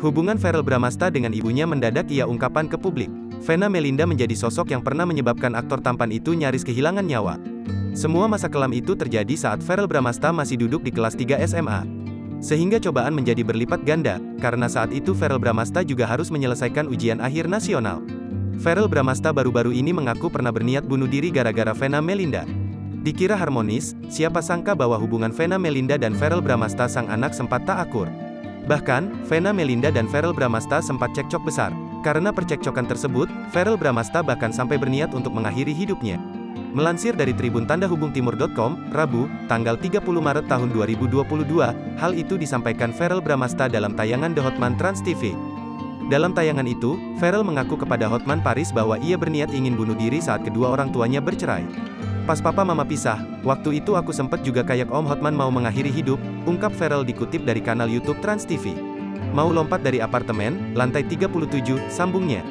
Hubungan Verrell Bramasta dengan ibunya mendadak ia ungkapkan ke publik. Vena Melinda menjadi sosok yang pernah menyebabkan aktor tampan itu nyaris kehilangan nyawa. Semua masa kelam itu terjadi saat Verrell Bramasta masih duduk di kelas 3 SMA. Sehingga cobaan menjadi berlipat ganda, karena saat itu Verrell Bramasta juga harus menyelesaikan ujian akhir nasional. Verrell Bramasta baru-baru ini mengaku pernah berniat bunuh diri gara-gara Vena Melinda. Dikira harmonis, siapa sangka bahwa hubungan Vena Melinda dan Verrell Bramasta sang anak sempat tak akur. Bahkan, Vena Melinda dan Verrell Bramasta sempat cekcok besar. Karena percekcokan tersebut, Verrell Bramasta bahkan sampai berniat untuk mengakhiri hidupnya. Melansir dari Tribun Tanda Hubung Timur.com, Rabu, tanggal 30 Maret tahun 2022, hal itu disampaikan Verrell Bramasta dalam tayangan The Hotman Trans TV. Dalam tayangan itu, Verrell mengaku kepada Hotman Paris bahwa ia berniat ingin bunuh diri saat kedua orang tuanya bercerai. Pas papa mama pisah, waktu itu aku sempet juga kayak Om Hotman mau mengakhiri hidup, ungkap Verrell dikutip dari kanal YouTube Trans TV. Mau lompat dari apartemen, lantai 37, sambungnya.